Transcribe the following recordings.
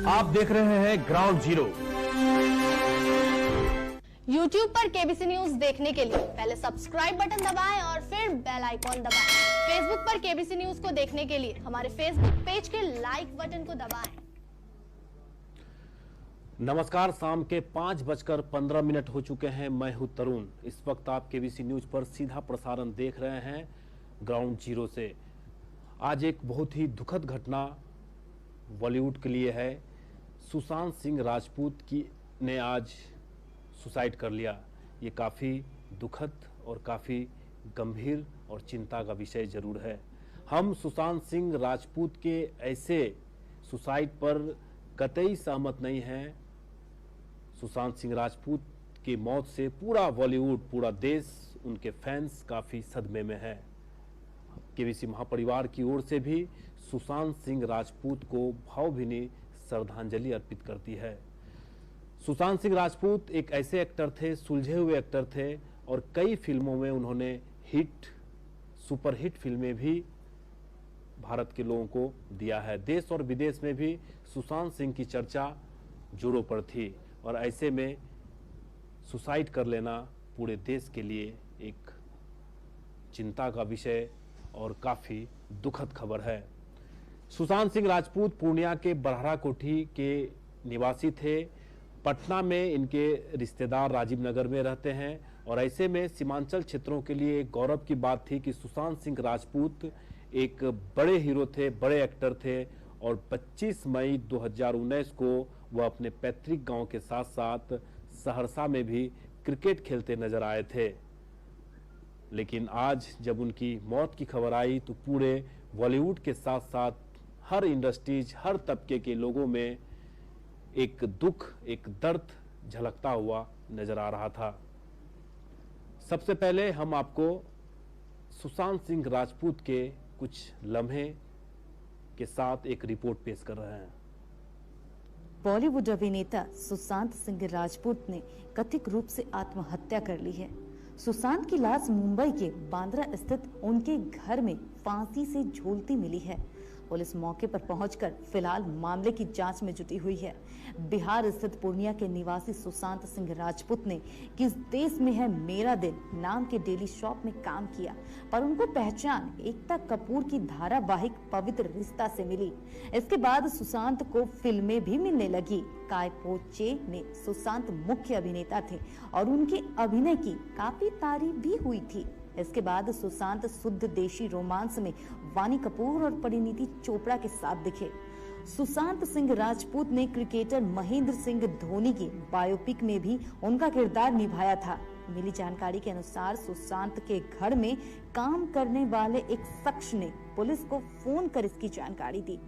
आप देख रहे हैं ग्राउंड जीरो। YouTube पर केबीसी न्यूज देखने के लिए पहले सब्सक्राइब बटन दबाएं और फिर बेल आइकॉन दबाएं। Facebook पर केबीसी न्यूज को देखने के लिए हमारे Facebook पेज के लाइक बटन को दबाएं। नमस्कार, शाम के 5:15 हो चुके हैं। मैं हूं तरुण। इस वक्त आप केबीसी न्यूज पर सीधा प्रसारण देख रहे हैं ग्राउंड जीरो से। आज एक बहुत ही दुखद घटना बॉलीवुड के लिए है। सुशांत सिंह राजपूत ने आज सुसाइड कर लिया। ये काफ़ी दुखद और काफ़ी गंभीर और चिंता का विषय जरूर है। हम सुशांत सिंह राजपूत के ऐसे सुसाइड पर कतई सहमत नहीं हैं। सुशांत सिंह राजपूत की मौत से पूरा बॉलीवुड, पूरा देश, उनके फैंस काफ़ी सदमे में है। केबीसी महापरिवार की ओर से भी सुशांत सिंह राजपूत को भावभीनी श्रद्धांजलि अर्पित करती है। सुशांत सिंह राजपूत एक ऐसे एक्टर थे, सुलझे हुए एक्टर थे और कई फिल्मों में उन्होंने सुपरहिट फिल्में भी भारत के लोगों को दिया है। देश और विदेश में भी सुशांत सिंह की चर्चा जोरों पर थी और ऐसे में सुसाइड कर लेना पूरे देश के लिए एक चिंता का विषय और काफ़ी दुखद खबर है। सुशांत सिंह राजपूत पूर्णिया के बरहरा कोठी के निवासी थे। पटना में इनके रिश्तेदार राजीव नगर में रहते हैं और ऐसे में सीमांचल क्षेत्रों के लिए एक गौरव की बात थी कि सुशांत सिंह राजपूत एक बड़े हीरो थे, बड़े एक्टर थे और 25 मई 2019 को वह अपने पैतृक गांव के साथ साथ सहरसा में भी क्रिकेट खेलते नजर आए थे। लेकिन आज जब उनकी मौत की खबर आई तो पूरे बॉलीवुड के साथ साथ हर इंडस्ट्रीज, हर तबके के लोगों में एक दुख, एक दर्द झलकता हुआ नजर आ रहा था। सबसे पहले हम आपको सुशांत सिंह राजपूत के कुछ लम्हे के साथ एक रिपोर्ट पेश कर रहे हैं। बॉलीवुड अभिनेता सुशांत सिंह राजपूत ने कथित रूप से आत्महत्या कर ली है। सुशांत की लाश मुंबई के बांद्रा स्थित उनके घर में फांसी से झूलती मिली है। पुलिस मौके पर पहुंचकर फिलहाल मामले की जांच में जुटी हुई है। बिहार स्थित पूर्णिया के निवासी सुशांत सिंह राजपूत ने किस देश में है मेरा दिल नाम के डेली शॉप में काम किया, पर उनको पहचान एकता कपूर की धारावाहिक पवित्र रिश्ता से मिली। इसके बाद सुशांत को फिल्में भी मिलने लगी। काय पो चे में सुशांत मुख्य अभिनेता थे और उनके अभिनय की काफी तारीफ भी हुई थी। इसके बाद सुशांत शुद्ध देशी रोमांस में वानी कपूर और परिणीति चोपड़ा के साथ दिखे। सुशांत सिंह राजपूत ने क्रिकेटर महेंद्र सिंह धोनी की बायोपिक में भी उनका किरदार निभाया था। मिली जानकारी के अनुसार सुशांत के घर में काम करने वाले एक शख्स ने पुलिस को फोन कर इसकी जानकारी दी।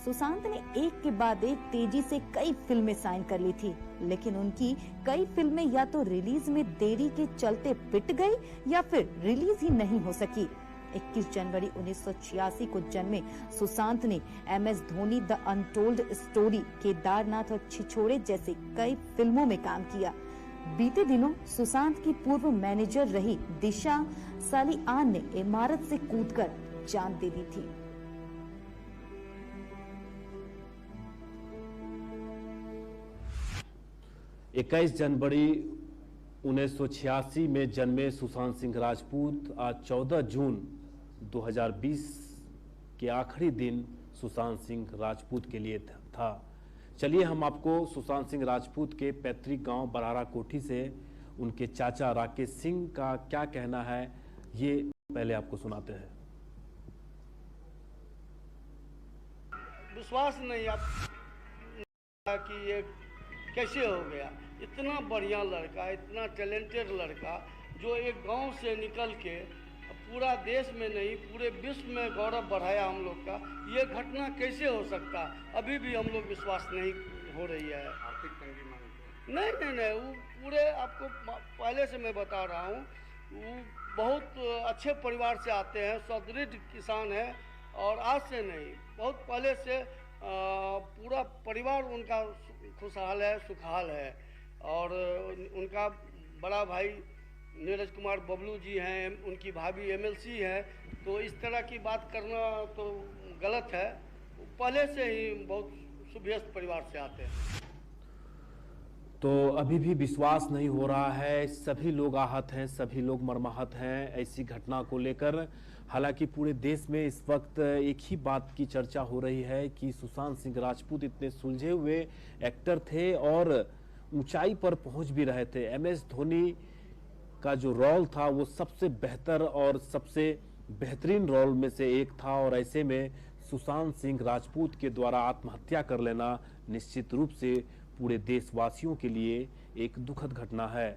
सुशांत ने एक के बाद एक तेजी से कई फिल्में साइन कर ली थी, लेकिन उनकी कई फिल्में या तो रिलीज में देरी के चलते पिट गई या फिर रिलीज ही नहीं हो सकी। 21 जनवरी 1986 को जन्मे सुशांत ने MS Dhoni, the untold story, Kedarnath और छिछोरे जैसे कई फिल्मों में काम किया। बीते दिनों सुशांत की पूर्व मैनेजर रही दिशा सालियान ने इमारत से कूदकर जान दे दी थी। इक्कीस जनवरी 1986 में जन्मे सुशांत सिंह राजपूत आज 14 जून 2020 के आखिरी दिन सुशांत सिंह राजपूत के लिए था। चलिए हम आपको सुशांत सिंह राजपूत के पैतृक गांव बरहरा कोठी से उनके चाचा राकेश सिंह का क्या कहना है ये पहले आपको सुनाते हैं। विश्वास नहीं आता कि ये कैसे हो गया। इतना बढ़िया लड़का, इतना टैलेंटेड लड़का जो एक गांव से निकल के पूरा देश में नहीं पूरे विश्व में गौरव बढ़ाया हम लोग का, ये घटना कैसे हो सकता, अभी भी हम लोग विश्वास नहीं हो रही है। आर्थिक तंगी मांगते नहीं, वो पूरे आपको पहले से मैं बता रहा हूँ, वो बहुत अच्छे परिवार से आते हैं, सुदृढ़ किसान हैं और आज से नहीं बहुत पहले से पूरा परिवार उनका खुशहाल है, सुखहाल है। और उनका बड़ा भाई नीरज कुमार बबलू जी हैं, उनकी भाभी MLC है, तो इस तरह की बात करना तो गलत है। पहले से ही बहुत सुभ्यस्त परिवार से आते हैं। तो अभी भी विश्वास नहीं हो रहा है, सभी लोग आहत हैं, सभी लोग मर्माहत हैं ऐसी घटना को लेकर। हालांकि पूरे देश में इस वक्त एक ही बात की चर्चा हो रही है कि सुशांत सिंह राजपूत इतने सुलझे हुए एक्टर थे और ऊंचाई पर पहुंच भी रहे थे। MS धोनी का जो रोल था वो सबसे बेहतर और सबसे बेहतरीन रोल में से एक था, और ऐसे में सुशांत सिंह राजपूत के द्वारा आत्महत्या कर लेना निश्चित रूप से पूरे देशवासियों के लिए एक दुखद घटना है।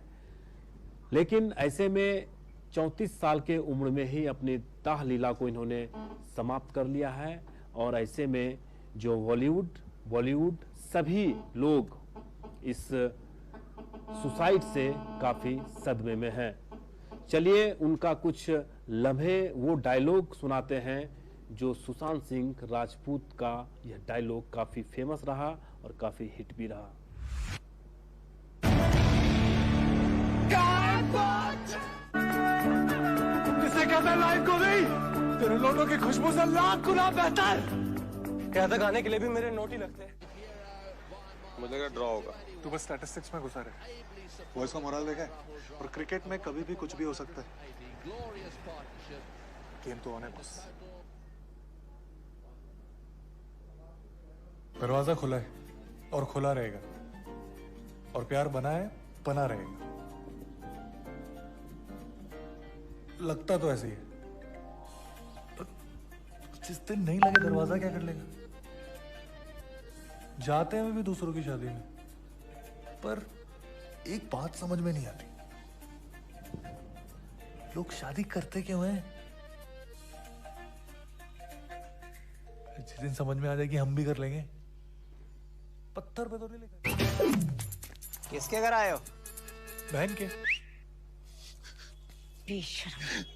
लेकिन ऐसे में 34 साल के उम्र में ही अपनी दाह लीला को इन्होंने समाप्त कर लिया है, और ऐसे में जो बॉलीवुड सभी लोग इस सुसाइड से काफी सदमे में हैं। चलिए उनका कुछ लम्हे वो डायलॉग सुनाते हैं जो सुशांत सिंह राजपूत का यह डायलॉग काफी फेमस रहा और काफी हिट भी रहा। किसे कहता है लाइफ को नहीं, तेरे नोटों की खुशबू से लाख गुना बेहतर। कहता गाने के लिए भी मेरे नोट ही लगते हैं। मुझे लगा ड्रॉ होगा। तू बस स्टैटिस्टिक्स में घुसा रहे। बॉयज का मोरल देखा है, और क्रिकेट में कभी भी कुछ भी हो सकता है। गेम तो ऑन है बस। दरवाजा खुला है और खुला रहेगा, और प्यार बना है बना रहेगा। लगता तो ऐसे ही है, पर जिस दिन नहीं लगे दरवाजा क्या कर लेगा। जाते हैं भी दूसरों की शादी में, पर एक बात समझ में नहीं आती, लोग शादी करते क्यों हैं। जिस दिन समझ में आ जाएगी हम भी कर लेंगे। पत्थर पे तो नहीं लेकर। किसके घर आए हो? बहन के।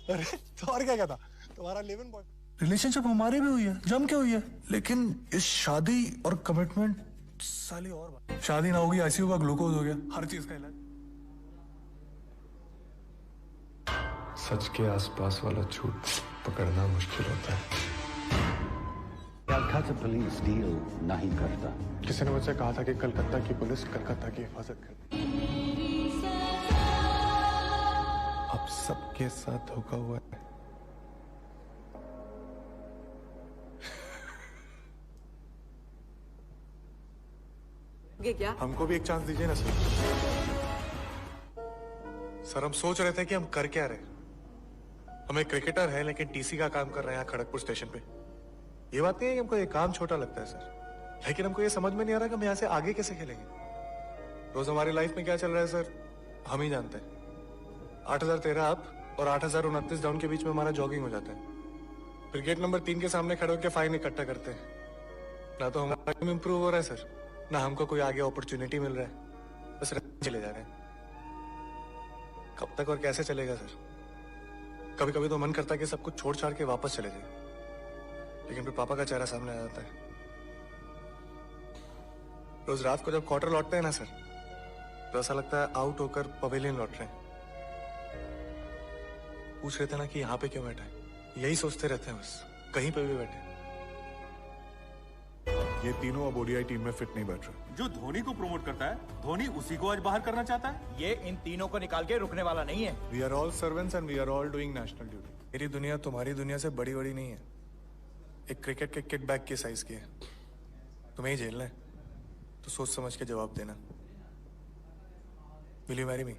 अरे तो और क्या कहता, तुम्हारा लिव इन बॉय। रिलेशनशिप हमारी भी हुई है, जम के हुई है, लेकिन इस शादी और कमिटमेंट साली और बात। शादी ना होगी ICU का ग्लूकोज हो गया, हर चीज का इलाज। सच के आसपास वाला झूठ पकड़ना मुश्किल होता है। कलकत्ता पुलिस डील नहीं करता। किसी ने मुझसे कहा था कि कलकत्ता की पुलिस कलकत्ता की हिफाजत करती। अब सबके साथ धोखा हुआ है। क्या? हमको भी एक चांस दीजिए ना सर। सर हम सोच रहे थे कि हम कर क्या रहे। हम एक क्रिकेटर हैं लेकिन TC का काम कर रहे हैं यहाँ खड़गपुर स्टेशन पे। ये बात नहीं है कि हमको ये काम छोटा लगता है सर, लेकिन हमको ये समझ में नहीं आ रहा कि हम यहाँ से आगे कैसे खेलेंगे। रोज हमारी लाइफ में क्या चल रहा है सर, हम ही जानते हैं। 8013 अप और 8029 डाउन के बीच में हमारा जॉगिंग हो जाता है। फिर गेट नंबर 3 के सामने खड़े होकर फाइन इकट्ठा करते हैं। ना तो हमारा टीम इंप्रूव हो रहा है सर, ना हमको कोई आगे अपॉर्चुनिटी मिल रहा है, बस चले जा रहे हैं। कब तक और कैसे चलेगा सर। कभी कभी तो मन करता है कि सब कुछ छोड़ छाड़ के वापस चले जाए, लेकिन फिर पापा का चेहरा सामने आ जाता है। रोज रात को जब क्वार्टर लौटते हैं ना सर, तो ऐसा लगता है आउट होकर पवेलियन लौट रहे हैं। पूछ रहे थे ना कि यहाँ पे क्यों बैठे हैं, यही सोचते रहते हैं बस, कहीं पे भी बैठे। ये तीनों अब ODI टीम में फिट नहीं बैठ रहे। जो धोनी को प्रमोट करता है, धोनी उसी को आज बाहर करना चाहता है। ये इन तीनों को निकाल के रुकने वाला नहीं है। We are all servants and we are all doing national duty। मेरी दुनिया तुम्हारी दुनिया से बड़ी बड़ी नहीं है, एक क्रिकेट के किकबैक के साइज की है। तुम्हें ही झेलना है तो सोच समझ के जवाब देना। Will you marry me?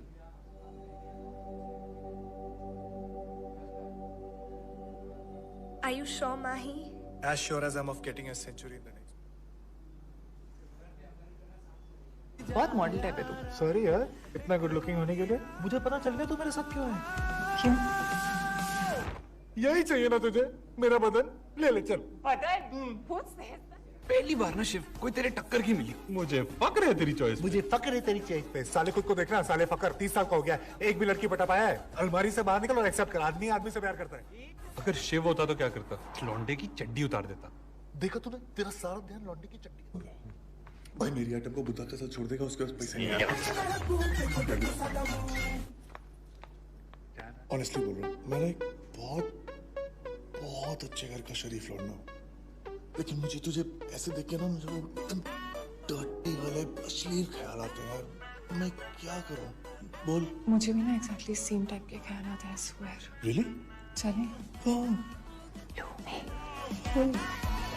Are you sure, Mahi? As sure as I'm of getting a century in the next। बहुत मॉडल टाइप है तू। सॉरी यार, इतना गुड लुकिंग होने के लिए मुझे पता चल गया तू मेरे साथ क्यों है। क्यों? यही चाहिए ना तुझे, मेरा बदन ले ले चल। पहली बार ना शिव कोई तेरे टक्कर की मिली। मुझे फक्र है तेरी चॉइस। मुझे फक्र है तेरी चॉइस। साले खुद को देखना, साले फक्र 30 साल का हो गया, एक भी लड़की पटा पाया है। अलमारी से बाहर निकल और एक्सेप्ट कर, आदमी आदमी से प्यार करता है। अगर शिव होता तो क्या करता, लौंडे की चड्डी उतार देता। देखा तूने, तेरा सारा ध्यान लौंडे की चड्डी। भाई मेरी आइटम को बुद्धा के साथ छोड़ देगा, उसके पास पैसे नहीं है। ऑनेस्टली बोल रहा हूँ, मैं एक बहुत बहुत अच्छे घर का शरीफ लौंडा हूँ। लेकिन मुझे तुझे ऐसे देख के ना मुझे वो एकदम डर्टी वाले अश्लील ख्याल आते हैं यार। मैं क्या करूं? बोल। मुझे भी ना एग्जैक्टली सेम टाइप के ख्याल आते हैं, स्वेयर। रियली? चलें? कौन?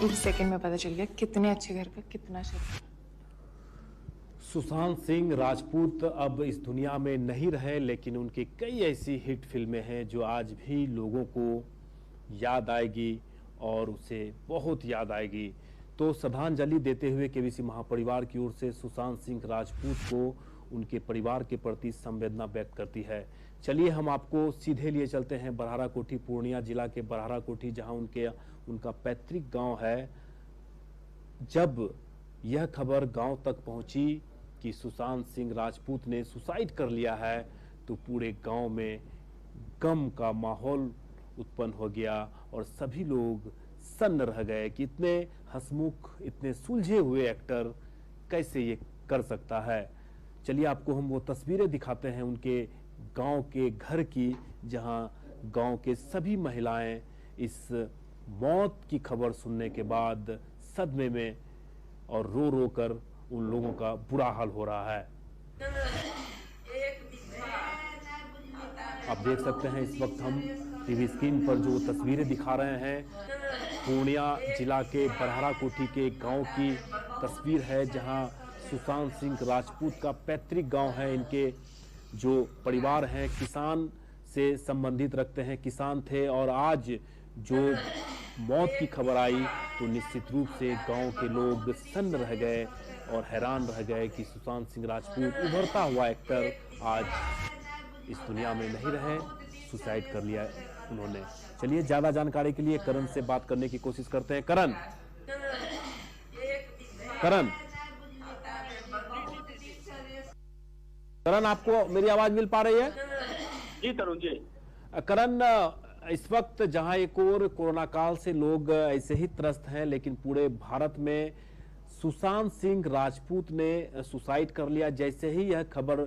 एक सेकंड में पता चल गया कितने अच्छे घर का कितना शरीर। सुशांत सिंह राजपूत अब इस दुनिया में नहीं रहे, लेकिन उनकी कई ऐसी हिट फिल्में हैं जो आज भी लोगों को याद आएगी और उसे बहुत याद आएगी। तो श्रद्धांजलि देते हुए केबीसी महापरिवार की ओर से सुशांत सिंह राजपूत को उनके परिवार के प्रति संवेदना व्यक्त करती है। चलिए हम आपको सीधे लिए चलते हैं बरहारा कोठी, पूर्णिया जिला के बरहारा कोठी, जहां उनका पैतृक गांव है। जब यह खबर गांव तक पहुंची कि सुशांत सिंह राजपूत ने सुसाइड कर लिया है, तो पूरे गांव में गम का माहौल उत्पन्न हो गया और सभी लोग सन्न रह गए कि इतने हंसमुख, इतने सुलझे हुए एक्टर कैसे ये कर सकता है। चलिए आपको हम वो तस्वीरें दिखाते हैं उनके गांव के घर की, जहां गांव के सभी महिलाएं इस मौत की खबर सुनने के बाद सदमे में और रो रो कर उन लोगों का बुरा हाल हो रहा है। आप देख सकते हैं इस वक्त हम टीवी स्क्रीन पर जो तस्वीरें दिखा रहे हैं, पूर्णिया जिला के बरहारा कोठी के गांव की तस्वीर है, जहां सुशांत सिंह राजपूत का पैतृक गांव है। इनके जो परिवार हैं किसान से संबंधित रखते हैं, किसान थे, और आज जो मौत की खबर आई तो निश्चित रूप से गांव के लोग सन्न रह गए और हैरान रह गए कि सुशांत सिंह राजपूत, उभरता हुआ एक्टर, आज इस दुनिया में नहीं रहे, सुसाइड कर लिया उन्होंने। चलिए ज्यादा जानकारी के लिए करण से बात करने की कोशिश करते हैं। करण, आपको मेरी आवाज मिल पा रही है? जी तरुण जी। करण, इस वक्त जहां एक और कोरोना काल से लोग ऐसे ही त्रस्त हैं, लेकिन पूरे भारत में सुशांत सिंह राजपूत ने सुसाइड कर लिया, जैसे ही यह खबर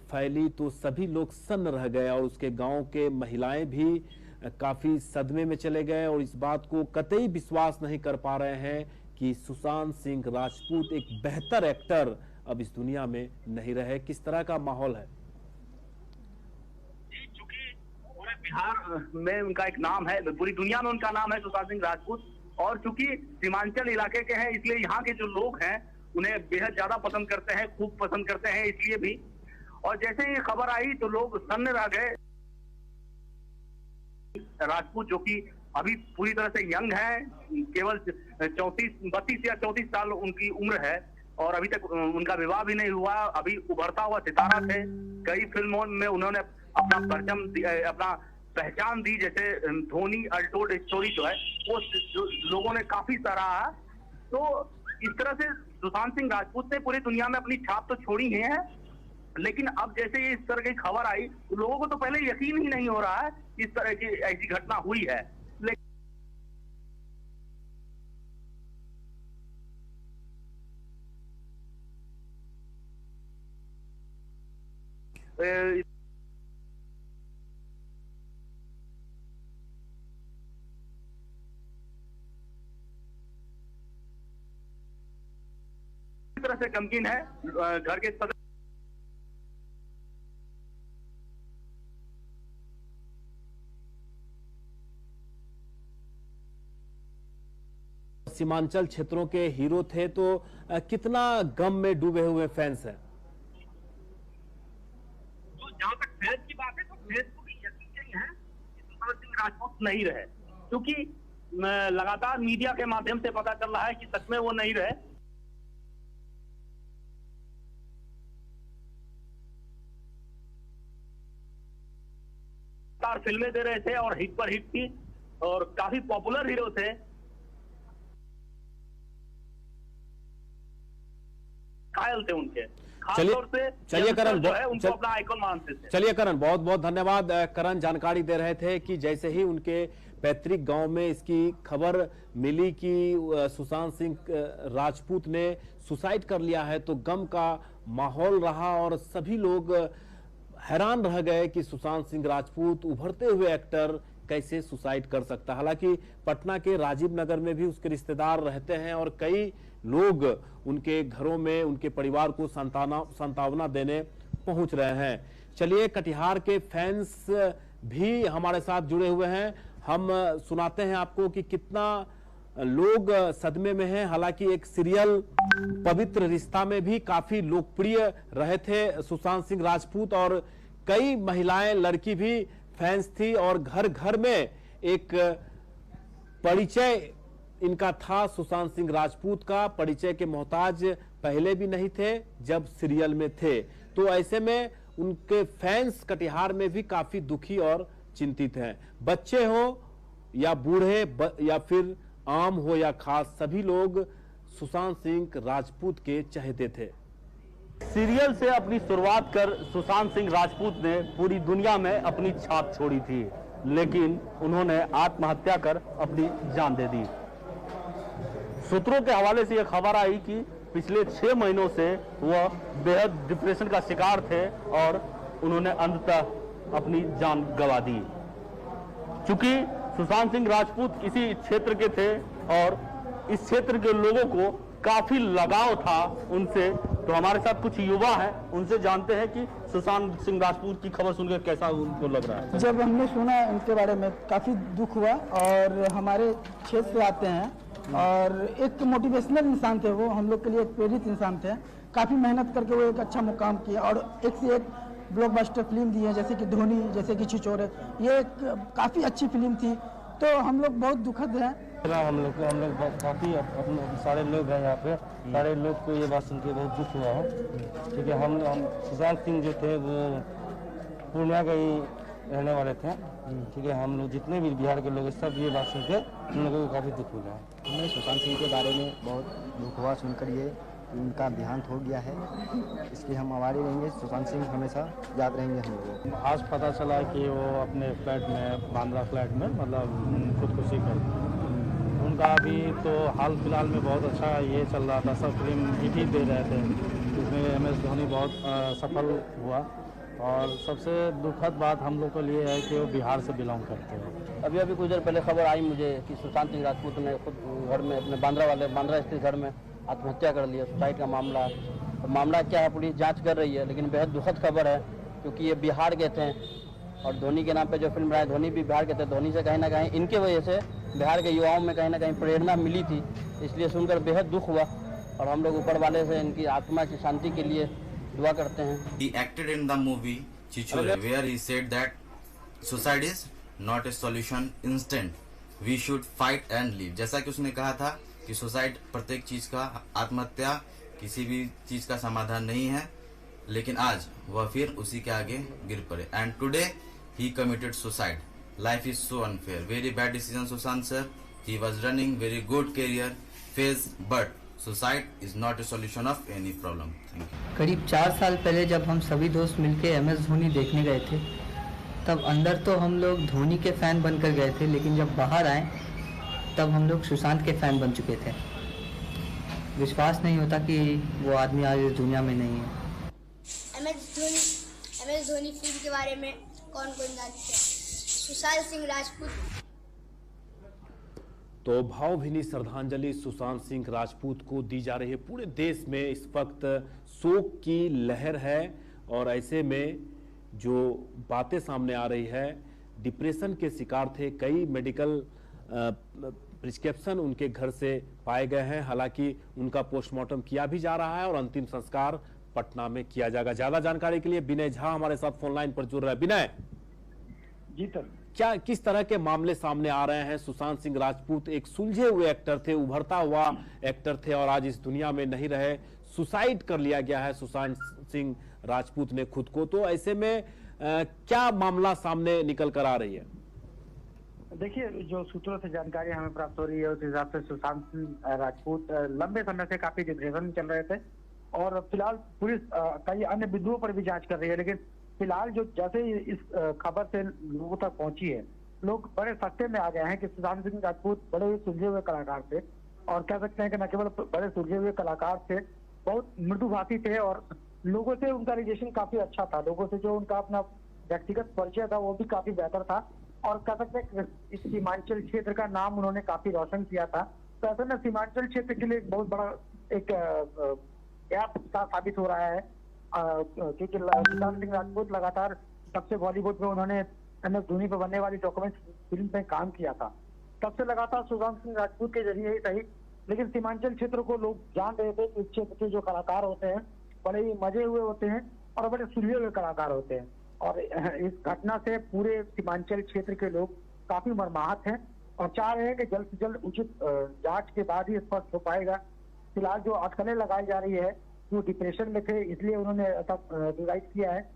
फैली तो सभी लोग सन्न रह गए और उसके गांव के महिलाएं भी काफी सदमे में चले गए और इस बात को कतई विश्वास नहीं कर पा रहे हैं कि सुशांत सिंह राजपूत, एक बेहतर एक्टर, अब इस दुनिया में नहीं रहे। किस तरह का माहौल है? चूंकि पूरे बिहार में उनका एक नाम है, पूरी दुनिया में उनका नाम है सुशांत सिंह राजपूत, और चूंकि सीमांचल इलाके के हैं इसलिए यहाँ के जो लोग हैं उन्हें बेहद ज्यादा पसंद करते हैं, खूब पसंद करते हैं, इसलिए भी। और जैसे ही खबर आई तो लोग सन्न रह गए। राजपूत जो कि अभी पूरी तरह से यंग है, केवल 32 या 34 साल उनकी उम्र है और अभी तक उनका विवाह भी नहीं हुआ। अभी उभरता हुआ सितारा थे, कई फिल्मों में उन्होंने अपना परचम, अपना पहचान दी, जैसे धोनी अल्टोड स्टोरी जो है वो लोगों ने काफी सराहा। तो इस तरह से सुशांत सिंह राजपूत ने पूरी दुनिया में अपनी छाप तो छोड़ी ही है, लेकिन अब जैसे इस तरह की खबर आई तो लोगों को तो पहले यकीन ही नहीं हो रहा है इस तरह की ऐसी घटना हुई है। इस तरह से गमगीन है घर के सदस्य। सीमांचल क्षेत्रों के हीरो थे, तो कितना गम में डूबे हुए फैंस हैं? तो जहां तक फैंस की बात है तो फैंस को भी यकीन नहीं है कि सुशांत सिंह राजपूत नहीं रहे, क्योंकि लगातार मीडिया के माध्यम से पता चल रहा है कि सच में वो नहीं रहे। फिल्में दे रहे थे और हिट पर हिट थी और काफी पॉपुलर हीरो थे। कायल थे उनके, खासतौर से चलिए करण, जो है उनको अपना आइकॉन मानते थे। चलिए करण, बहुत बहुत धन्यवाद। करण जानकारी दे रहे थे कि जैसे ही उनके पैतृक गांव में इसकी खबर मिली कि सुशांत सिंह राजपूत ने सुसाइड कर लिया है तो गम का माहौल रहा और सभी लोग हैरान रह गए कि सुशांत सिंह राजपूत, उभरते हुए एक्टर, कैसे सुसाइड कर सकता है। हालांकि पटना के राजीव नगर में भी उसके रिश्तेदार रहते हैं और कई लोग उनके घरों में उनके परिवार को सांत्वना देने पहुंच रहे हैं। चलिए, कटिहार के फैंस भी हमारे साथ जुड़े हुए हैं, हम सुनाते हैं आपको कि कितना लोग सदमे में हैं। हालांकि एक सीरियल पवित्र रिश्ता में भी काफी लोकप्रिय रहे थे सुशांत सिंह राजपूत और कई महिलाएं, लड़की भी फैंस थी और घर घर में एक परिचय इनका था। सुशांत सिंह राजपूत का परिचय के मोहताज पहले भी नहीं थे जब सीरियल में थे, तो ऐसे में उनके फैंस कटिहार में भी काफी दुखी और चिंतित हैं। बच्चे हो या बूढ़े या फिर आम हो या खास, सभी लोग सुशांत सिंह राजपूत के चहेते थे। सीरियल से अपनी शुरुआत कर सुशांत सिंह राजपूत ने पूरी दुनिया में अपनी छाप छोड़ी थी, लेकिन उन्होंने आत्महत्या कर अपनी जान दे दी। सूत्रों के हवाले से यह खबर आई कि पिछले 6 महीनों से वह बेहद डिप्रेशन का शिकार थे और उन्होंने अंततः अपनी जान गंवा दी। चूंकि सुशांत सिंह राजपूत इसी क्षेत्र के थे और इस क्षेत्र के लोगों को काफी लगाव था उनसे, तो हमारे साथ कुछ युवा हैं, उनसे जानते हैं कि सुशांत सिंह राजपूत की खबर सुनकर कैसा उनको लग रहा है। जब हमने सुना उनके बारे में काफी दुख हुआ और हमारे क्षेत्र से आते हैं और एक मोटिवेशनल इंसान थे वो, हम लोग के लिए एक प्रेरित इंसान थे। काफी मेहनत करके वो एक अच्छा मुकाम किया और एक से एक ब्लॉकबस्टर फिल्म दी है, जैसे कि धोनी, जैसे कि छिछोरे, ये एक काफी अच्छी फिल्म थी। तो हम लोग बहुत दुखद हैं। हम लोग काफी सारे लोग हैं यहाँ पे, सारे लोग को ये बात सुन के बहुत दुख हुआ है, क्योंकि हम सुशांत सिंह जो थे वो पूर्णिया के ही रहने वाले थे। ठीक है, हम लोग जितने भी बिहार के लोग सब ये बात सुन के उन लोगों को काफी दुख हुआ है। हमें सुशांत सिंह के बारे में बहुत दुख हुआ सुनकर, ये उनका देहांत हो गया है, इसलिए हम आभारी रहेंगे। सुशांत सिंह हमेशा याद रहेंगे हम लोगों। आज पता चला कि वो अपने फ्लैट में, बांद्रा फ्लैट में मतलब खुदकुशी कर, उनका अभी तो हाल फिलहाल में बहुत अच्छा ये चल रहा था, सब फिल्म ही दे रहे थे, जिसमें MS धोनी बहुत सफल हुआ। और सबसे दुखद बात हम लोग के लिए है कि वो बिहार से बिलोंग करते हैं। अभी कुछ देर पहले खबर आई मुझे कि सुशांत सिंह राजपूत ने खुद घर में अपने बांद्रा स्थित घर में आत्महत्या कर लिया। सुसाइड का मामला, तो मामला क्या है पुलिस जांच कर रही है, लेकिन बेहद दुखद खबर है क्योंकि ये बिहार गए थे और धोनी के नाम पे जो फिल्म बनाई, धोनी भी बिहार के थे। धोनी से कहीं ना कहीं इनके वजह से बिहार के युवाओं में कहीं ना कहीं प्रेरणा मिली थी, इसलिए सुनकर बेहद दुख हुआ और हम लोग ऊपर वाले से इनकी आत्मा की शांति के लिए दुआ करते हैं। He acted in the movie Chichore, where he said that suicide is not a solution instant. We should fight and live. जैसा कि उसने कहा था कि सुसाइड प्रत्येक चीज का, आत्महत्या किसी भी चीज का समाधान नहीं है, लेकिन आज वह फिर उसी के आगे गिर पड़े। And today he committed suicide. Life is so unfair, very bad decision Sushant sir. He was running very good career phase, but suicide is not a solution of any problem. Thank you. करीब 4 साल पहले जब हम सभी दोस्त मिलके MS Dhoni देखने गए थे, तब अंदर तो हम लोग धोनी के फैन बनकर गए थे, लेकिन जब बाहर आए तब हम लोग सुशांत के फैन बन चुके थे। विश्वास नहीं होता कि वो आदमी आज इस दुनिया में नहीं है। MS धोनी फिल्म के बारे में कौन जानते हैं? सुशांत सिंह राजपूत। तो भावभीनी श्रद्धांजलि सुशांत सिंह राजपूत को दी जा रही है। पूरे देश में इस वक्त शोक की लहर है और ऐसे में जो बातें सामने आ रही है, डिप्रेशन के शिकार थे, कई मेडिकल प्रिस्क्रिप्शन उनके घर से पाए गए हैं। हालांकि उनका पोस्टमार्टम किया भी जा रहा है और अंतिम संस्कार पटना में किया जाएगा। ज्यादा जानकारी के लिए विनय झा हमारे साथ फोन लाइन पर जुड़ रहा है। विनय जी सर, क्या किस तरह के मामले सामने आ रहे हैं? सुशांत सिंह राजपूत एक सुलझे हुए एक्टर थे, उभरता हुआ एक्टर थे और आज इस दुनिया में नहीं रहे, सुसाइड कर लिया गया है सुशांत सिंह राजपूत ने खुद को। तो ऐसे में क्या मामला सामने निकल कर आ रही है? देखिए, जो सूत्रों से जानकारी हमें प्राप्त हो रही है उस हिसाब से सुशांत सिंह राजपूत लंबे समय से काफी डिप्रेशन में चल रहे थे और फिलहाल पुलिस कई अन्य बिंदुओं पर भी जांच कर रही है। लेकिन फिलहाल जो जैसे इस खबर से लोगों तक पहुंची है, लोग बड़े सत्य में आ गए हैं कि सुशांत सिंह राजपूत बड़े ही सुलझे हुए कलाकार थे और कह सकते हैं कि न केवल बड़े सुलझे हुए कलाकार थे, बहुत मृदुभाषी थे और लोगों से उनका रिलेशन काफी अच्छा था। लोगों से जो उनका अपना व्यक्तिगत परिचय था वो भी काफी बेहतर था और कह सकते हैं इस सीमांचल क्षेत्र का नाम उन्होंने काफी रोशन किया था। तो ऐसे में सीमांचल क्षेत्र के लिए एक बहुत बड़ा एक गैप साबित हो रहा है, क्योंकि सुशांत सिंह राजपूत लगातार तब से बॉलीवुड में उन्होंने MS धोनी पर बनने वाली डॉक्यूमेंट फिल्म में काम किया था, तब से लगातार सुशांत सिंह राजपूत के जरिए ही सही, लेकिन सीमांचल क्षेत्र को लोग जान रहे थे कि इस क्षेत्र के जो कलाकार होते हैं बड़े ही मजे हुए होते हैं और बड़े सुलझे हुए कलाकार होते हैं। और इस घटना से पूरे सीमांचल क्षेत्र के लोग काफी मर्माहत हैं और चाह रहे हैं कि जल्द से जल्द उचित जांच के बाद ही स्पष्ट हो पाएगा। फिलहाल जो अटकलें लगाई जा रही है, वो डिप्रेशन में थे इसलिए उन्होंने ऐसा डिसाइड किया है।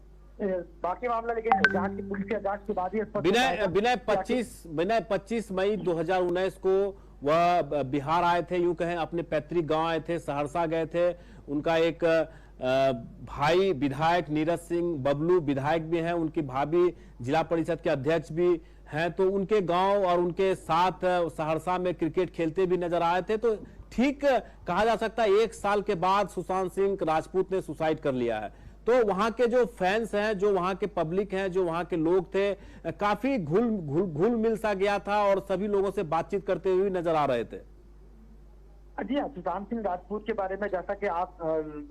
बाकी मामला लेकिन जांच की पुलिस की जांच के बाद ही विनय 25 मई 2019 को वह बिहार आए थे, यूं कहें अपने पैतृक गांव आए थे, सहरसा गए थे। उनका एक भाई विधायक नीरज सिंह बबलू विधायक भी हैं, उनकी भाभी जिला परिषद के अध्यक्ष भी हैं, तो उनके गांव और उनके साथ सहरसा में क्रिकेट खेलते भी नजर आए थे। तो ठीक कहा जा सकता है 1 साल के बाद सुशांत सिंह राजपूत ने सुसाइड कर लिया है। तो वहां के जो फैंस हैं, जो वहां के पब्लिक हैं, जो वहां के लोग थे, काफी घुल मिल सा गया था और सभी लोगों से बातचीत करते हुए नजर आ रहे थे। जी हाँ, सुशांत सिंह राजपूत के बारे में जैसा कि आप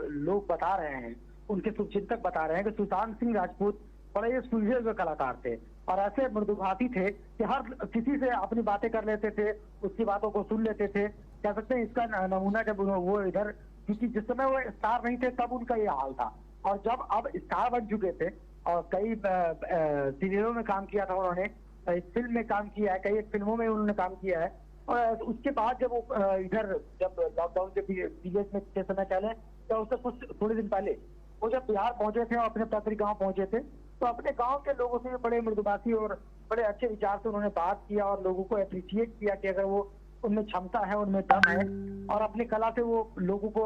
लोग बता रहे हैं, उनके शुभचिंतक बता रहे हैं कि सुशांत सिंह राजपूत बड़े ही सुलझे हुए कलाकार थे और ऐसे मृदुभाषी थे कि हर किसी से अपनी बातें कर लेते थे, उसकी बातों को सुन लेते थे। कह सकते हैं इसका नमूना जब वो इधर, क्योंकि जिस समय वो स्टार नहीं थे तब उनका ये हाल था, और जब अब स्टार बन चुके थे और कई सीरियलों में काम किया था उन्होंने, कई फिल्म में काम किया है, कई फिल्मों में उन्होंने काम किया है, और उसके बाद जब वो इधर जब लॉकडाउन के पीरियड में के समय चले, तो उससे कुछ थोड़े दिन पहले वो जब बिहार पहुंचे थे और अपने पैतृक गांव पहुंचे थे, तो अपने गांव के लोगों से बड़े मृदुभाषी और बड़े अच्छे विचार से उन्होंने बात किया और लोगों को अप्रिशिएट किया कि अगर वो उनमें क्षमता है, उनमें दम है और अपनी कला से वो लोगों को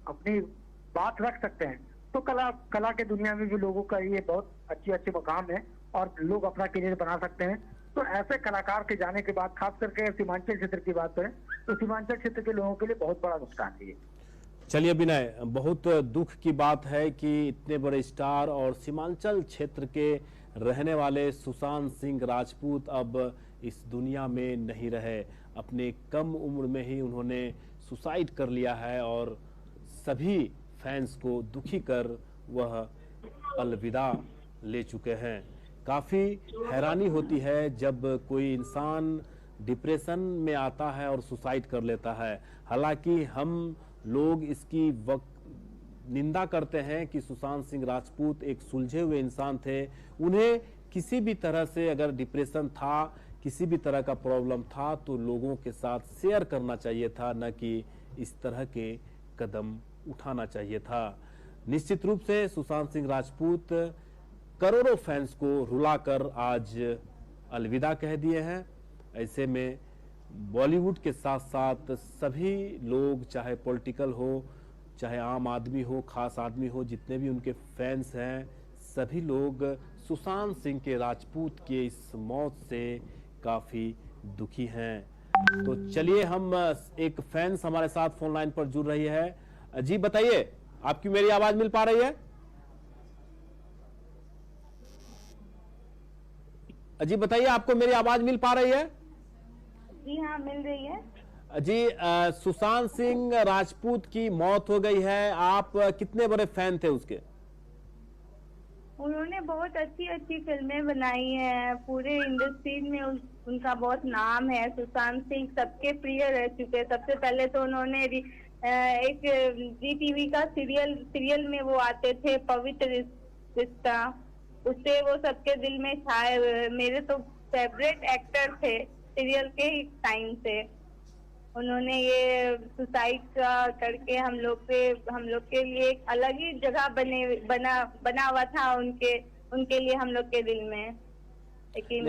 अपनी बात रख सकते हैं, तो कला के दुनिया में भी लोगों का ये बहुत अच्छे मकाम है और लोग अपना करियर बना सकते हैं। तो ऐसे कलाकार के जाने के बाद, खास करके सीमांचल क्षेत्र की बात करें तो सीमांचल क्षेत्र के लोगों के लिए बहुत बड़ा नुकसान है। चलिए विनय, बहुत दुख की बात है कि इतने बड़े स्टार और सीमांचल क्षेत्र के रहने वाले सुशांत सिंह राजपूत अब इस दुनिया में नहीं रहे। अपने कम उम्र में ही उन्होंने सुसाइड कर लिया है और सभी फैंस को दुखी कर वह अलविदा ले चुके हैं। काफ़ी हैरानी होती है जब कोई इंसान डिप्रेशन में आता है और सुसाइड कर लेता है। हालांकि हम लोग इसकी निंदा करते हैं कि सुशांत सिंह राजपूत एक सुलझे हुए इंसान थे, उन्हें किसी भी तरह से अगर डिप्रेशन था, किसी भी तरह का प्रॉब्लम था तो लोगों के साथ शेयर करना चाहिए था, न कि इस तरह के कदम उठाना चाहिए था। निश्चित रूप से सुशांत सिंह राजपूत करोड़ों फैंस को रुलाकर आज अलविदा कह दिए हैं। ऐसे में बॉलीवुड के साथ साथ सभी लोग, चाहे पॉलिटिकल हो, चाहे आम आदमी हो, खास आदमी हो, जितने भी उनके फैंस हैं, सभी लोग सुशांत सिंह के राजपूत के इस मौत से काफ़ी दुखी हैं। तो चलिए, हम एक फैंस हमारे साथ फोन लाइन पर जुड़ रही है। जी बताइए, आपकी मेरी आवाज मिल पा रही है? जी बताइए, आपको मेरी आवाज मिल पा रही है? जी हाँ, मिल रही है। जी, सुशांत सिंह राजपूत की मौत हो गई है, आप कितने बड़े फैन थे उसके? उन्होंने बहुत अच्छी फिल्में बनाई हैं, पूरे इंडस्ट्री में उनका बहुत नाम है। सुशांत सिंह सबके प्रिय रह चुके। सबसे पहले तो उन्होंने एक जी का सीरियल में वो आते थे, पवित्र रिश्ता, उससे वो सबके दिल में छाए हुए। मेरे तो फेवरेट एक्टर थे सीरियल के ही टाइम से। उन्होंने ये सुसाइड करके हम लोग के लिए एक अलग ही जगह बना हुआ था उनके लिए हम लोग के दिल में। लेकिन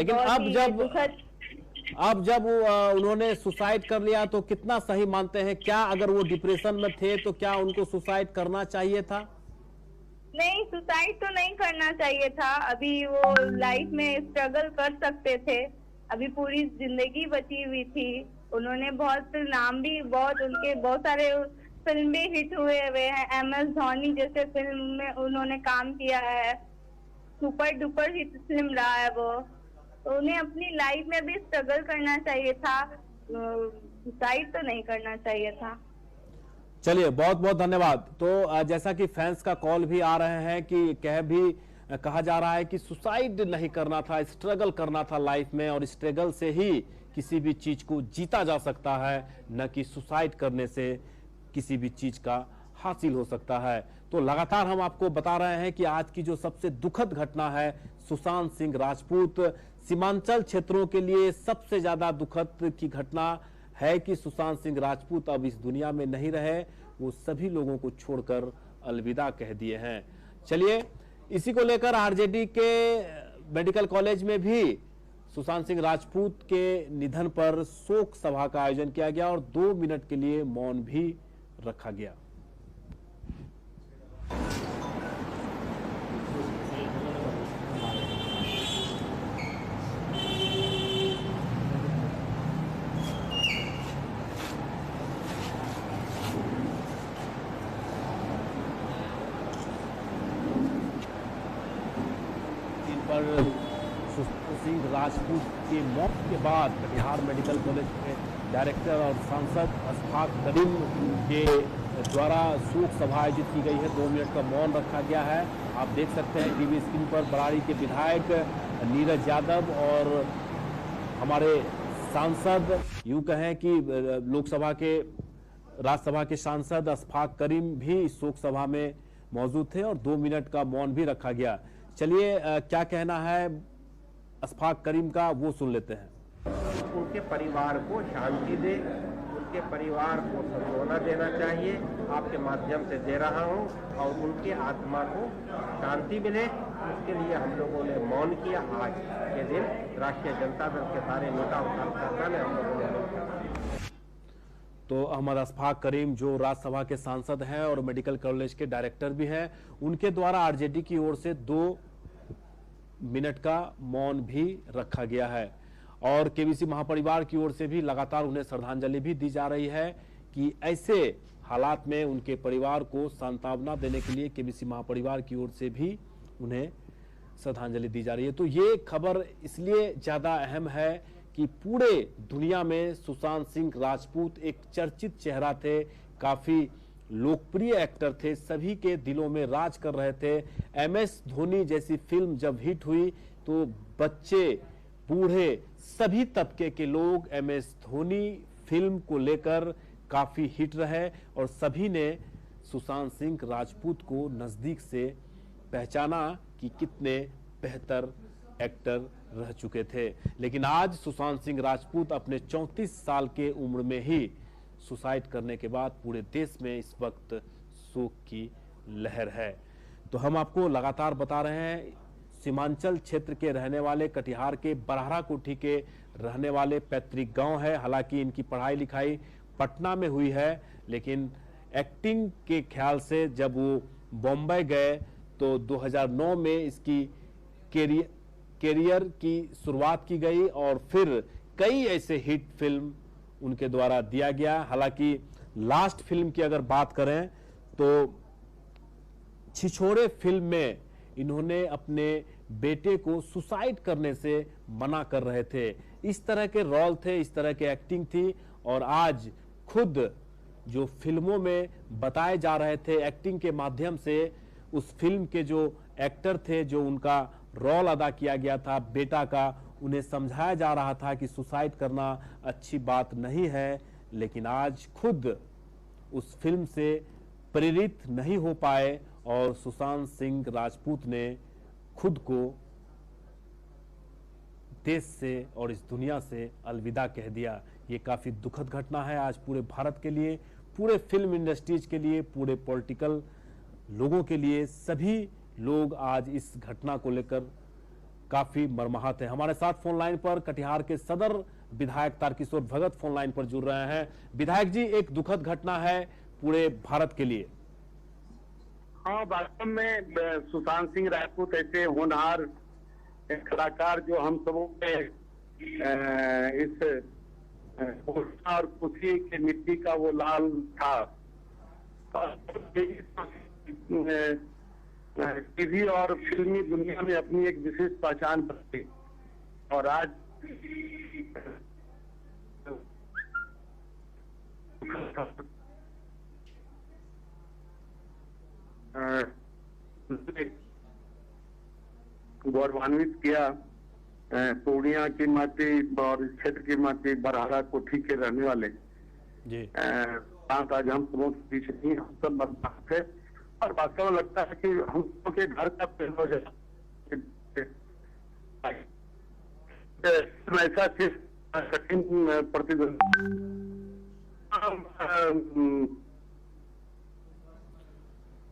अब जब उन्होंने सुसाइड कर लिया तो कितना सही मानते हैं? क्या अगर वो डिप्रेशन में थे तो क्या उनको सुसाइड करना चाहिए था? नहीं, सुसाइड तो नहीं करना चाहिए था। अभी वो लाइफ में स्ट्रगल कर सकते थे, अभी पूरी जिंदगी बची हुई थी। उन्होंने बहुत नाम भी, उनके बहुत सारे फिल्म भी हिट हुए हैं। MS धोनी जैसे फिल्म में उन्होंने काम किया है, सुपर डुपर हिट फिल्म रहा है वो। तो उन्हें अपनी लाइफ में भी स्ट्रगल करना चाहिए था, सुसाइड तो नहीं करना चाहिए था। चलिए, बहुत बहुत धन्यवाद। तो जैसा कि फैंस का कॉल भी आ रहे हैं कि कहा जा रहा है कि सुसाइड नहीं करना था, स्ट्रगल करना था लाइफ में, और स्ट्रगल से ही किसी भी चीज को जीता जा सकता है, न कि सुसाइड करने से किसी भी चीज का हासिल हो सकता है। तो लगातार हम आपको बता रहे हैं कि आज की जो सबसे दुखद घटना है, सुशांत सिंह राजपूत, सीमांचल क्षेत्रों के लिए सबसे ज्यादा दुखद की घटना है कि सुशांत सिंह राजपूत अब इस दुनिया में नहीं रहे, वो सभी लोगों को छोड़कर अलविदा कह दिए हैं। चलिए, इसी को लेकर आरजेडी के मेडिकल कॉलेज में भी सुशांत सिंह राजपूत के निधन पर शोक सभा का आयोजन किया गया और 2 मिनट के लिए मौन भी रखा गया। सुशांत सिंह राजपूत की मौत के बाद कटिहार मेडिकल कॉलेज के डायरेक्टर और सांसद अशफाक करीम के द्वारा शोक सभा आयोजित की गई है। 2 मिनट का मौन रखा गया है। आप देख सकते हैं टीवी स्क्रीन पर बराड़ी के विधायक नीरज यादव और हमारे सांसद, यूं कहें कि लोकसभा के राज्यसभा के सांसद अशफाक करीम भी इस शोक सभा में मौजूद थे और 2 मिनट का मौन भी रखा गया। चलिए, क्या कहना है अशफाक करीम का, वो सुन लेते हैं। उनके परिवार को शांति दे, उनके परिवार को सांत्वना देना चाहिए, आपके माध्यम से दे रहा हूं, और उनके आत्मा को शांति मिले, उसके लिए हम लोगों ने मौन किया। आज के दिन राष्ट्रीय जनता दल के सारे नेता और कार्यकर्ता ने हम लोगों ने तो अहमद अशफाक करीम जो राज्यसभा के सांसद हैं और मेडिकल कॉलेज के डायरेक्टर भी हैं, उनके द्वारा आरजेडी की ओर से 2 मिनट का मौन भी रखा गया है और केबीसी महापरिवार की ओर से भी लगातार उन्हें श्रद्धांजलि भी दी जा रही है कि ऐसे हालात में उनके परिवार को सांत्वना देने के लिए केबीसी महापरिवार की ओर से भी उन्हें श्रद्धांजलि दी जा रही है। तो ये खबर इसलिए ज्यादा अहम है कि पूरे दुनिया में सुशांत सिंह राजपूत एक चर्चित चेहरा थे, काफी लोकप्रिय एक्टर थे, सभी के दिलों में राज कर रहे थे। MS धोनी जैसी फिल्म जब हिट हुई तो बच्चे, बूढ़े, सभी तबके के लोग MS धोनी फिल्म को लेकर काफी हिट रहे और सभी ने सुशांत सिंह राजपूत को नजदीक से पहचाना कि कितने बेहतर एक्टर रह चुके थे। लेकिन आज सुशांत सिंह राजपूत अपने 34 साल के उम्र में ही सुसाइड करने के बाद पूरे देश में इस वक्त शोक की लहर है। तो हम आपको लगातार बता रहे हैं, सीमांचल क्षेत्र के रहने वाले, कटिहार के बरहरा कोठी के रहने वाले पैतृक गांव है। हालांकि इनकी पढ़ाई लिखाई पटना में हुई है, लेकिन एक्टिंग के ख्याल से जब वो बॉम्बे गए तो 2009 में इसकी कैरियर की शुरुआत की गई और फिर कई ऐसे हिट फिल्म उनके द्वारा दिया गया। हालांकि लास्ट फिल्म की अगर बात करें तो छिछोरे फिल्म में इन्होंने अपने बेटे को सुसाइड करने से मना कर रहे थे। इस तरह के रोल थे, इस तरह की एक्टिंग थी और आज खुद जो फिल्मों में बताए जा रहे थे एक्टिंग के माध्यम से, उस फिल्म के जो एक्टर थे, जो उनका रोल अदा किया गया था बेटा का, उन्हें समझाया जा रहा था कि सुसाइड करना अच्छी बात नहीं है, लेकिन आज खुद उस फिल्म से प्रेरित नहीं हो पाए और सुशांत सिंह राजपूत ने खुद को देश से और इस दुनिया से अलविदा कह दिया। ये काफी दुखद घटना है आज पूरे भारत के लिए, पूरे फिल्म इंडस्ट्रीज के लिए, पूरे पॉलिटिकल लोगों के लिए। सभी लोग आज इस घटना को लेकर काफी मर्माहत है। हमारे साथ फोन लाइन पर कटिहार के सदर विधायक तारकिशोर भगत फोन लाइन पर जुड़ रहे हैं। विधायक जी, एक दुखद घटना है पूरे भारत के लिए। हाँ, वास्तव में सुशांत सिंह राजपूत ऐसे होनहार कलाकार जो हम सबों के इस और खुशी की मिट्टी का वो लाल था, टीवी और फिल्मी दुनिया में अपनी एक विशिष्ट पहचान बनाई और आज गौरवान्वित किया पूर्णिया की माटी और इस क्षेत्र की माटी बरहारा कोठी के रहने वाले जी आज हम सबों के पीछे नहीं, हम सब बदमाश थे और वास्तव में लगता है कि हम लोगों के घर का पहलू है ऐसा चीज कठिन प्रतिद्वंद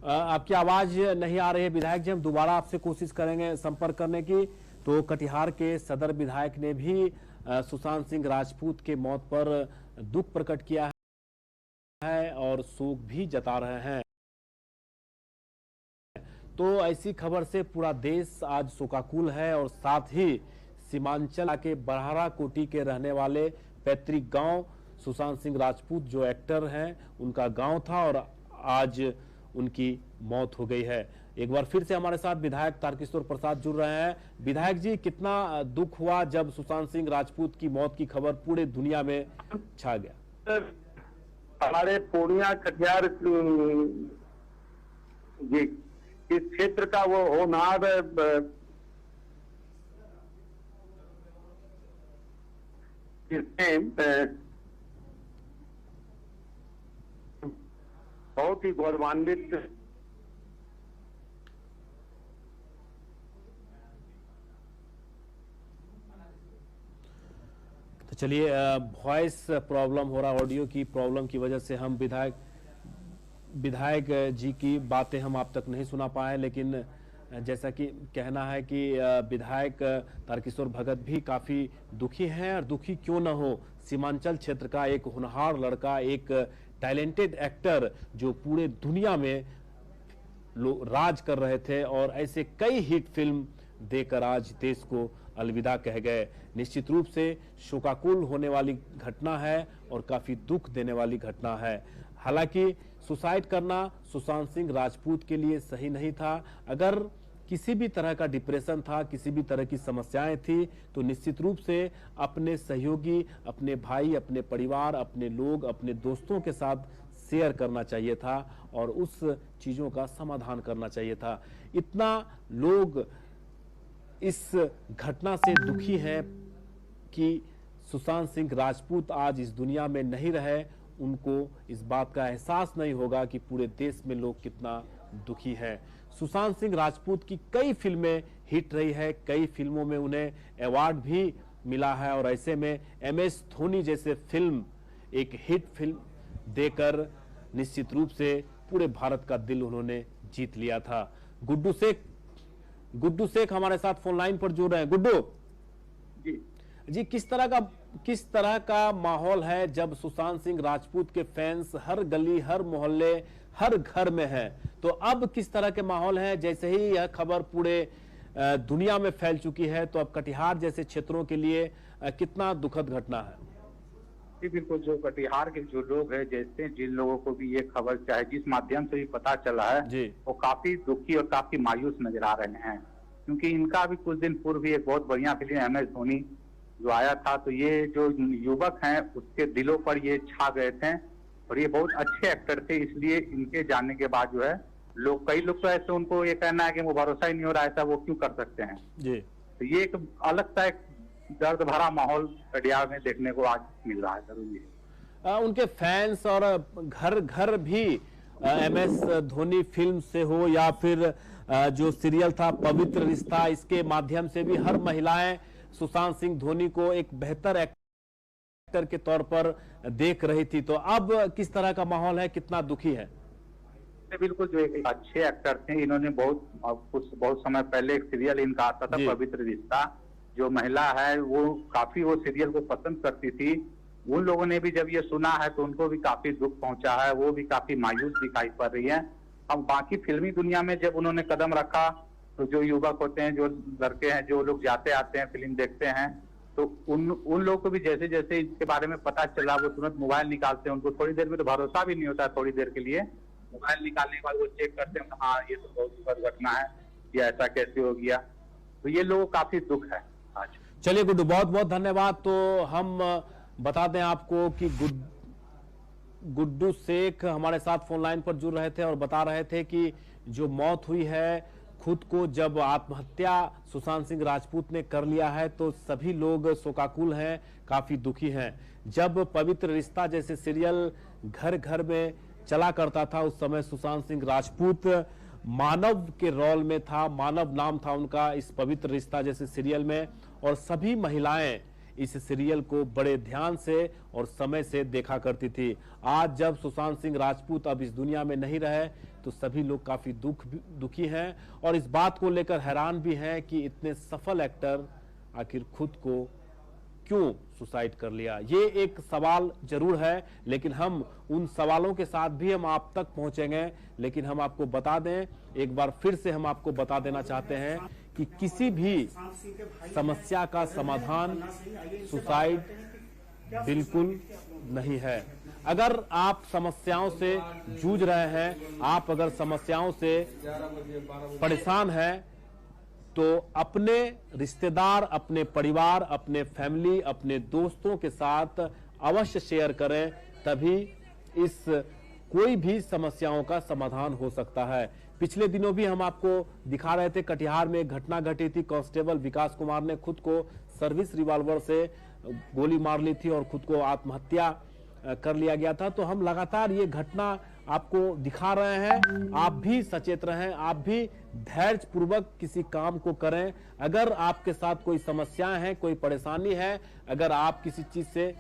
आपकी आवाज नहीं आ रही है विधायक जी, हम दोबारा आपसे कोशिश करेंगे संपर्क करने की। तो कटिहार के सदर विधायक ने भी सुशांत सिंह राजपूत के मौत पर दुख प्रकट किया है और शोक भी जता रहे हैं। तो ऐसी खबर से पूरा देश आज शोकाकुल है और साथ ही सीमांचल के बरहारा कोटी के रहने वाले पैतृक गांव सुशांत सिंह राजपूत जो एक्टर हैं उनका गांव था और आज उनकी मौत हो गई है। एक बार फिर से हमारे साथ विधायक तारकिशोर प्रसाद जुड़ रहे हैं। विधायक जी, कितना दुख हुआ जब सुशांत सिंह राजपूत की मौत की खबर पूरे दुनिया में छा गया? हमारे पूर्णिया कटिहार इस क्षेत्र का वो होनहार बहुत ही गौरवान्वित तो चलिए, वॉइस प्रॉब्लम हो रहा, ऑडियो की प्रॉब्लम की वजह से हम विधायक जी की बातें हम आप तक नहीं सुना पाए, लेकिन जैसा कि कहना है कि विधायक तारकिशोर भगत भी काफी दुखी हैं और दुखी क्यों न हो, सीमांचल क्षेत्र का एक होनहार लड़का, एक टैलेंटेड एक्टर जो पूरे दुनिया में राज कर रहे थे और ऐसे कई हिट फिल्म देकर आज देश को अलविदा कह गए। निश्चित रूप से शोकाकुल होने वाली घटना है और काफी दुख देने वाली घटना है। हालांकि सुसाइड करना सुशांत सिंह राजपूत के लिए सही नहीं था। अगर किसी भी तरह का डिप्रेशन था, किसी भी तरह की समस्याएं थी, तो निश्चित रूप से अपने सहयोगी, अपने भाई, अपने परिवार, अपने लोग, अपने दोस्तों के साथ शेयर करना चाहिए था और उस चीजों का समाधान करना चाहिए था। इतना लोग इस घटना से दुखी हैं कि सुशांत सिंह राजपूत आज इस दुनिया में नहीं रहे, उनको इस बात का एहसास नहीं होगा कि पूरे देश में लोग कितना दुखी हैं। सुशांत सिंह राजपूत की कई फिल्में हिट रही है, कई फिल्मों में उन्हें अवार्ड भी मिला है और ऐसे में MS धोनी जैसे फिल्म एक हिट फिल्म देकर निश्चित रूप से पूरे भारत का दिल उन्होंने जीत लिया था। गुड्डू शेख हमारे साथ फोन लाइन पर जुड़ रहे हैं। गुड्डू जी, किस तरह का माहौल है जब सुशांत सिंह राजपूत के फैंस हर गली, हर मोहल्ले, हर घर में है, तो अब किस तरह के माहौल है? जैसे ही यह खबर पूरे दुनिया में फैल चुकी है, तो अब कटिहार जैसे क्षेत्रों के लिए कितना दुखद घटना है? जी बिल्कुल, जो कटिहार के जो लोग हैं, जैसे जिन लोगों को भी ये खबर चाहे जिस माध्यम से भी पता चला है, वो काफी दुखी और काफी मायूस नजर आ रहे हैं, क्योंकि इनका भी कुछ दिन पूर्व एक बहुत बढ़िया फिल्म MS धोनी जो आया था, तो ये जो युवक हैं उसके दिलों पर ये छा गए थे और ये बहुत अच्छे एक्टर थे, इसलिए इनके जाने के बाद जो है कई लोग तो ऐसे उनको ये कहना है कि वो भरोसा ही नहीं हो रहा है, वो क्यों कर सकते हैं जी। तो ये एक अलग सा एक दर्द भरा माहौल कटिहार में देखने को आज मिल रहा है। जरूर उनके फैंस और घर घर भी MS धोनी फिल्म से हो या फिर जो सीरियल था पवित्र रिश्ता, इसके माध्यम से भी हर महिलाएं सुशांत सिंह धोनी को एक बेहतर एक्टर के तौर पर देख रही थी, तो अब किस तरह का माहौल है, कितना दुखी है? बिल्कुल, जो एक अच्छे एक्टर थे, इन्होंने बहुत समय पहले एक सीरियल इनका आता था पवित्र रिश्ता, जो महिला है वो काफी वो सीरियल को पसंद करती थी। उन लोगों ने भी जब ये सुना है तो उनको भी काफी दुख पहुंचा है, वो भी काफी मायूस दिखाई पड़ रही है। अब बाकी फिल्मी दुनिया में जब उन्होंने कदम रखा, तो जो युवक होते हैं, जो लड़के हैं, जो लोग जाते आते हैं, फिल्म देखते हैं, तो उन लोगों को भी जैसे जैसे इसके बारे में पता चला, वो तुरंत मोबाइल निकालते हैं। उनको थोड़ी देर में तो भरोसा भी नहीं होता, थोड़ी देर के लिए मोबाइल निकालने के बाद वो चेक करते हैं, हाँ ये तो बहुत दुखद घटना है, ये ऐसा कैसे हो गया। तो ये लोगों को काफी दुख है आज। चलिए गुड्डू, बहुत बहुत धन्यवाद। तो हम बता दें आपको कि गुड्डू शेख हमारे साथ फोन लाइन पर जुड़ रहे थे और बता रहे थे कि जो मौत हुई है, खुद को जब आत्महत्या सुशांत सिंह राजपूत ने कर लिया है तो सभी लोग शोकाकुल हैं, काफी दुखी हैं। जब पवित्र रिश्ता जैसे सीरियल घर घर में चला करता था उस समय सुशांत सिंह राजपूत मानव के रोल में था, मानव नाम था उनका इस पवित्र रिश्ता जैसे सीरियल में, और सभी महिलाएं इस सीरियल को बड़े ध्यान से और समय से देखा करती थी। आज जब सुशांत सिंह राजपूत अब इस दुनिया में नहीं रहे तो सभी लोग काफी दुखी हैं और इस बात को लेकर हैरान भी हैं कि इतने सफल एक्टर आखिर खुद को क्यों सुसाइड कर लिया। ये एक सवाल जरूर है, लेकिन हम उन सवालों के साथ भी हम आप तक पहुंचेंगे। लेकिन हम आपको बता दें, एक बार फिर से हम आपको बता देना चाहते हैं कि किसी भी समस्या का समाधान सुसाइड बिल्कुल नहीं है। अगर आप समस्याओं से जूझ रहे हैं, आप अगर समस्याओं से परेशान हैं, तो अपने रिश्तेदार, अपने परिवार, अपने फैमिली, अपने दोस्तों के साथ अवश्य शेयर करें, तभी इस कोई भी समस्याओं का समाधान हो सकता है। पिछले दिनों भी हम आपको दिखा रहे थे, कटिहार में एक घटना घटी थी। कांस्टेबल विकास कुमार ने खुद को सर्विस रिवॉल्वर से गोली मार ली थी और खुद को आत्महत्या कर लिया गया था। तो हम लगातार ये घटना आपको दिखा रहे हैं। आप भी सचेत रहें, आप भी धैर्य पूर्वक किसी काम को करें। अगर आपके साथ कोई समस्याएं हैं, कोई परेशानी है, अगर आप किसी चीज से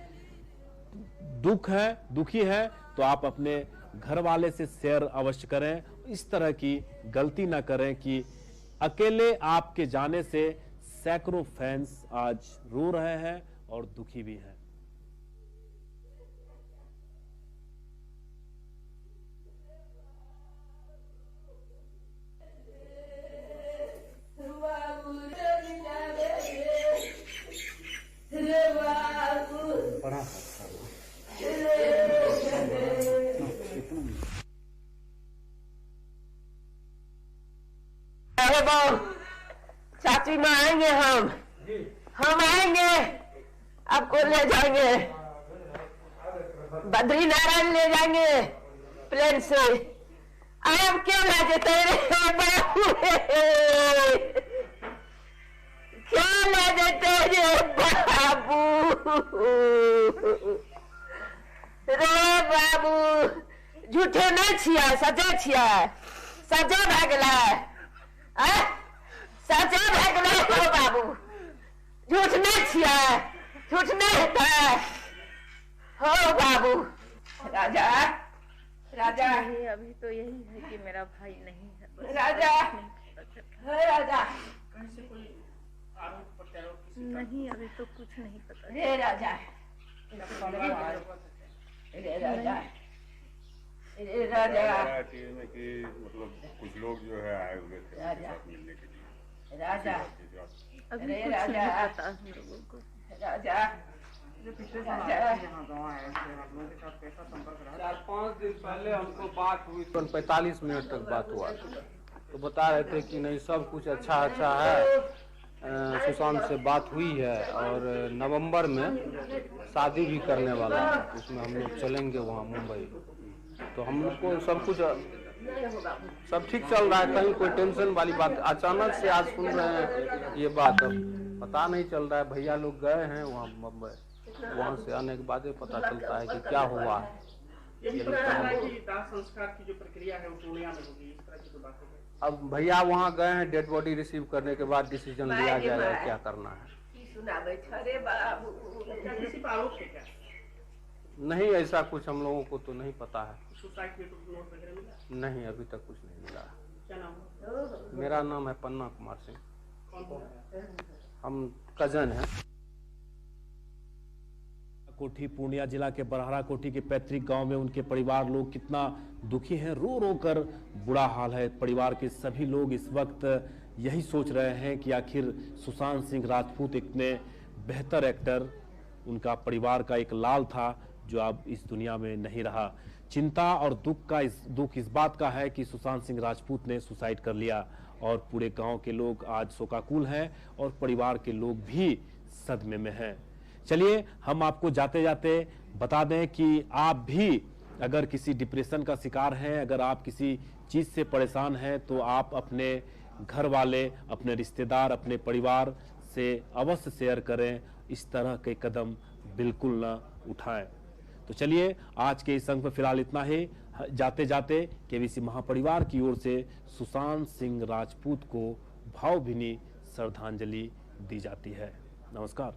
दुखी है तो आप अपने घर वाले से शेयर अवश्य करें। इस तरह की गलती ना करें कि अकेले आपके जाने से सैकड़ों फैंस आज रो रहे हैं और दुखी भी हैं। चाची में आएंगे, हम आएंगे, आपको ले जाएंगे, बद्रीनारायण ले जाएंगे प्लेन से। आप क्यों ले जाते क्यों ले जाते बाबू? रे बाबू झूठे नहीं छिया, सचे छिया, सचे भगला, सचे भगला हो बाबू, झूठ नहीं छिया, झूठ नहीं था हो बाबू। राजा राजा अभी तो यही है कि मेरा भाई नहीं है। राजा राजा नहीं, अभी तो कुछ नहीं पता। रे राजा रे राजा रे राजा कि मतलब कुछ लोग जो है आए हुए थे मिलने के लिए। राजा अभी रे कुछ राजा नहीं पता हम लोगों को। राजा पिछले साल यहाँ गाँव आए थे, आप लोगों के साथ कैसा संपर्क रहा? 4-5 दिन पहले हमको बात हुई, 45 मिनट तक बात हुआ, तो बता रहे थे कि नहीं सब कुछ अच्छा है। सुशांत से बात हुई है और नवंबर में शादी भी करने वाला है, उसमें हम लोग चलेंगे वहाँ मुंबई। तो हम लोग को सब कुछ सब ठीक चल रहा है, कहीं कोई टेंशन वाली बात। अचानक से आज सुन रहे हैं ये बात, अब पता नहीं चल रहा है। भैया लोग गए हैं वहाँ मुंबई, वहाँ से आने के बाद पता चलता है कि क्या हुआ है। दाह संस्कार की जो प्रक्रिया है वो पूर्णिया में होगी, इस तरह की बात है। अब भैया वहाँ गए हैं, डेड बॉडी रिसीव करने के बाद डिसीजन लिया जाएगा क्या करना है। किसी पर आरोप है क्या? नहीं, ऐसा कुछ हम लोगों को तो नहीं पता है। सुसाइड में कुछ नोट वगैरह मिला? नहीं, अभी तक कुछ नहीं मिला। क्या नाम? मेरा नाम है पन्ना कुमार सिंह, हम कजन हैं। कोठी पूर्णिया जिला के बरहरा कोठी के पैतृक गांव में उनके परिवार लोग कितना दुखी हैं, रो रो कर बुरा हाल है। परिवार के सभी लोग इस वक्त यही सोच रहे हैं कि आखिर सुशांत सिंह राजपूत इतने बेहतर एक्टर, उनका परिवार का एक लाल था जो अब इस दुनिया में नहीं रहा। चिंता और दुख इस बात का है कि सुशांत सिंह राजपूत ने सुसाइड कर लिया और पूरे गांव के लोग आज शोकाकुल हैं और परिवार के लोग भी सदमे में हैं। चलिए हम आपको जाते जाते बता दें कि आप भी अगर किसी डिप्रेशन का शिकार हैं, अगर आप किसी चीज से परेशान हैं, तो आप अपने घर वाले, अपने रिश्तेदार, अपने परिवार से अवश्य शेयर करें। इस तरह के कदम बिल्कुल ना उठाएं। तो चलिए आज के इस अंक में फिलहाल इतना ही। जाते जाते केबीसी महापरिवार की ओर से सुशांत सिंह राजपूत को भावभीनी श्रद्धांजलि दी जाती है। नमस्कार।